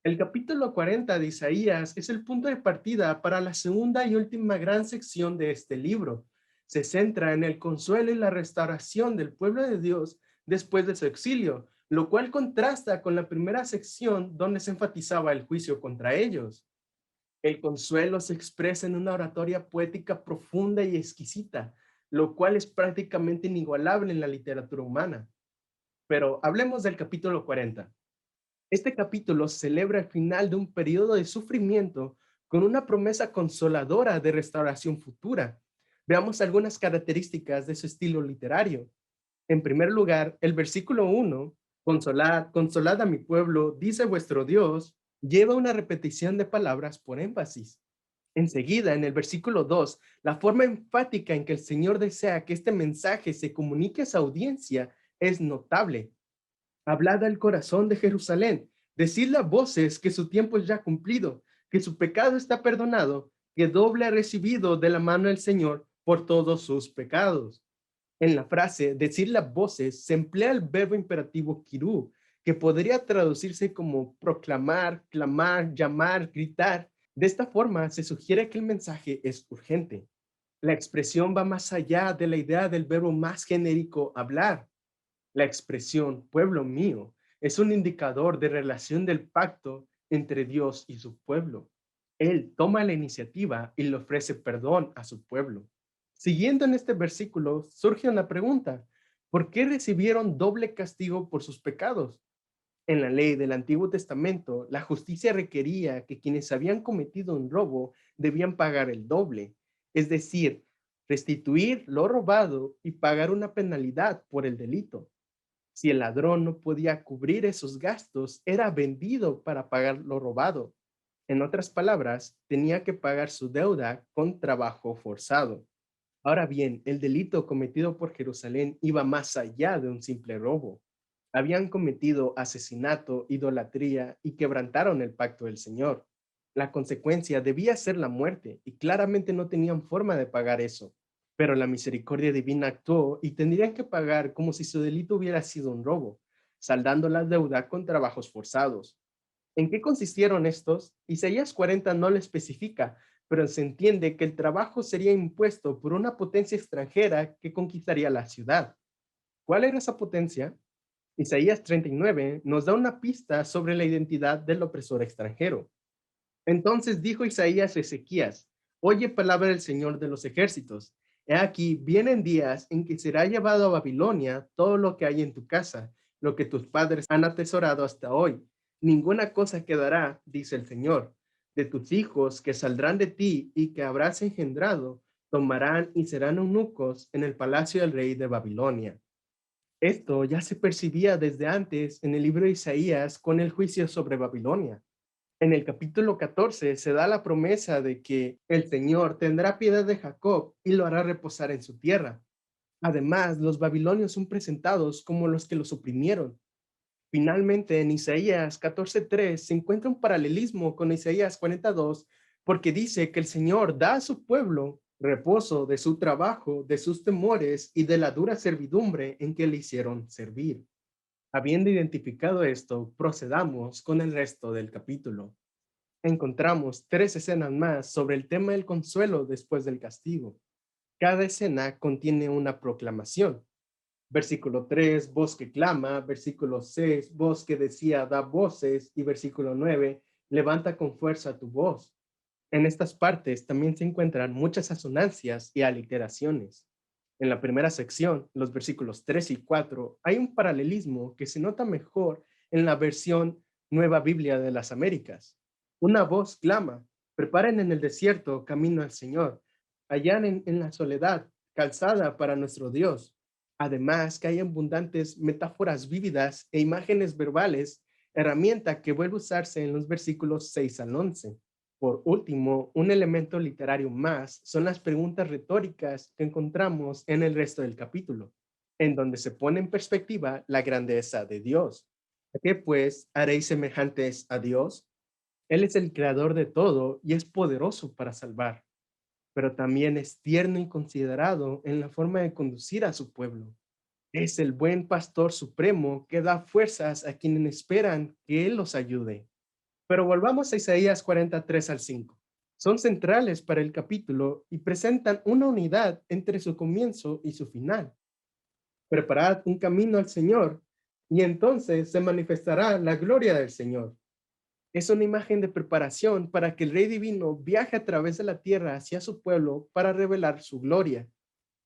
El capítulo 40 de Isaías es el punto de partida para la segunda y última gran sección de este libro. Se centra en el consuelo y la restauración del pueblo de Dios después de su exilio, lo cual contrasta con la primera sección donde se enfatizaba el juicio contra ellos. El consuelo se expresa en una oratoria poética profunda y exquisita, lo cual es prácticamente inigualable en la literatura humana. Pero hablemos del capítulo 40. Este capítulo celebra el final de un periodo de sufrimiento con una promesa consoladora de restauración futura. Veamos algunas características de su estilo literario. En primer lugar, el versículo 1, consolad, consolad a mi pueblo, dice vuestro Dios, lleva una repetición de palabras por énfasis. Enseguida, en el versículo 2, la forma enfática en que el Señor desea que este mensaje se comunique a su audiencia es notable. Hablad al corazón de Jerusalén, decidle a voces que su tiempo es ya cumplido, que su pecado está perdonado, que doble ha recibido de la mano del Señor por todos sus pecados. En la frase decirle a voces se emplea el verbo imperativo kirú, que podría traducirse como proclamar, clamar, llamar, gritar. De esta forma se sugiere que el mensaje es urgente. La expresión va más allá de la idea del verbo más genérico hablar. La expresión pueblo mío es un indicador de relación del pacto entre Dios y su pueblo. Él toma la iniciativa y le ofrece perdón a su pueblo. Siguiendo en este versículo, surge una pregunta. ¿Por qué recibieron doble castigo por sus pecados? En la ley del Antiguo Testamento, la justicia requería que quienes habían cometido un robo debían pagar el doble, es decir, restituir lo robado y pagar una penalidad por el delito. Si el ladrón no podía cubrir esos gastos, era vendido para pagar lo robado. En otras palabras, tenía que pagar su deuda con trabajo forzado. Ahora bien, el delito cometido por Jerusalén iba más allá de un simple robo. Habían cometido asesinato, idolatría y quebrantaron el pacto del Señor. La consecuencia debía ser la muerte y claramente no tenían forma de pagar eso. Pero la misericordia divina actuó y tendrían que pagar como si su delito hubiera sido un robo, saldando la deuda con trabajos forzados. ¿En qué consistieron estos? Isaías 40 no lo especifica, pero se entiende que el trabajo sería impuesto por una potencia extranjera que conquistaría la ciudad. ¿Cuál era esa potencia? Isaías 39 nos da una pista sobre la identidad del opresor extranjero. Entonces dijo Isaías a Ezequías, oye palabra del Señor de los ejércitos. He aquí, vienen días en que será llevado a Babilonia todo lo que hay en tu casa, lo que tus padres han atesorado hasta hoy. Ninguna cosa quedará, dice el Señor. De tus hijos que saldrán de ti y que habrás engendrado, tomarán y serán eunucos en el palacio del rey de Babilonia. Esto ya se percibía desde antes en el libro de Isaías con el juicio sobre Babilonia. En el capítulo 14 se da la promesa de que el Señor tendrá piedad de Jacob y lo hará reposar en su tierra. Además, los babilonios son presentados como los que los oprimieron. Finalmente, en Isaías 14:3 se encuentra un paralelismo con Isaías 42 porque dice que el Señor da a su pueblo reposo de su trabajo, de sus temores y de la dura servidumbre en que le hicieron servir. Habiendo identificado esto, procedamos con el resto del capítulo. Encontramos tres escenas más sobre el tema del consuelo después del castigo. Cada escena contiene una proclamación. Versículo 3, voz que clama. Versículo 6, voz que decía, da voces. Y versículo 9, levanta con fuerza tu voz. En estas partes también se encuentran muchas asonancias y aliteraciones. En la primera sección, los versículos 3 y 4, hay un paralelismo que se nota mejor en la versión Nueva Biblia de las Américas. Una voz clama, preparen en el desierto camino al Señor, allanen en la soledad calzada para nuestro Dios. Además, que hay abundantes metáforas vívidas e imágenes verbales, herramienta que vuelve a usarse en los versículos 6 al 11. Por último, un elemento literario más son las preguntas retóricas que encontramos en el resto del capítulo, en donde se pone en perspectiva la grandeza de Dios. ¿A qué pues haréis semejantes a Dios? Él es el creador de todo y es poderoso para salvar, pero también es tierno y considerado en la forma de conducir a su pueblo. Es el buen pastor supremo que da fuerzas a quienes esperan que Él los ayude. Pero volvamos a Isaías 43 al 5. Son centrales para el capítulo y presentan una unidad entre su comienzo y su final. Preparad un camino al Señor, y entonces se manifestará la gloria del Señor. Es una imagen de preparación para que el Rey Divino viaje a través de la tierra hacia su pueblo para revelar su gloria.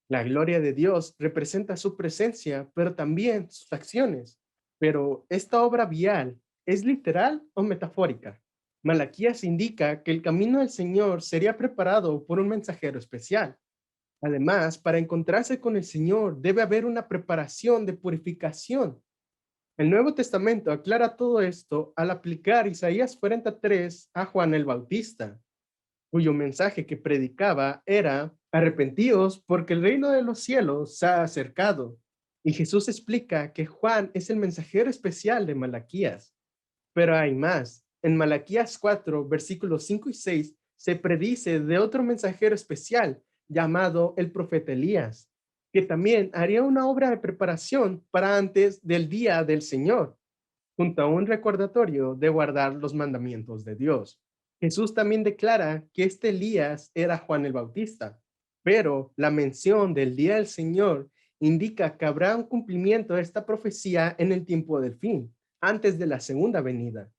La gloria de Dios representa su presencia, pero también sus acciones. Pero esta obra vial, ¿es literal o metafórica? Malaquías indica que el camino del Señor sería preparado por un mensajero especial. Además, para encontrarse con el Señor debe haber una preparación de purificación. El Nuevo Testamento aclara todo esto al aplicar Isaías 43 a Juan el Bautista, cuyo mensaje que predicaba era: arrepentíos porque el reino de los cielos se ha acercado. Y Jesús explica que Juan es el mensajero especial de Malaquías. Pero hay más. En Malaquías 4, versículos 5 y 6, se predice de otro mensajero especial llamado el profeta Elías, que también haría una obra de preparación para antes del día del Señor, junto a un recordatorio de guardar los mandamientos de Dios. Jesús también declara que este Elías era Juan el Bautista, pero la mención del día del Señor indica que habrá un cumplimiento de esta profecía en el tiempo del fin, antes de la segunda venida.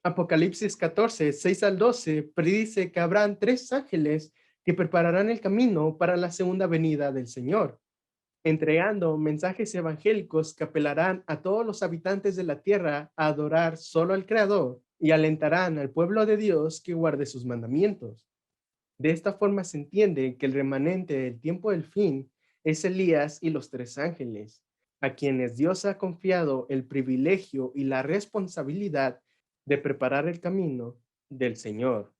Apocalipsis 14, 6 al 12 predice que habrán tres ángeles que prepararán el camino para la segunda venida del Señor, entregando mensajes evangélicos que apelarán a todos los habitantes de la tierra a adorar solo al Creador y alentarán al pueblo de Dios que guarde sus mandamientos. De esta forma se entiende que el remanente del tiempo del fin es Elías y los tres ángeles, a quienes Dios ha confiado el privilegio y la responsabilidad de preparar el camino del Señor.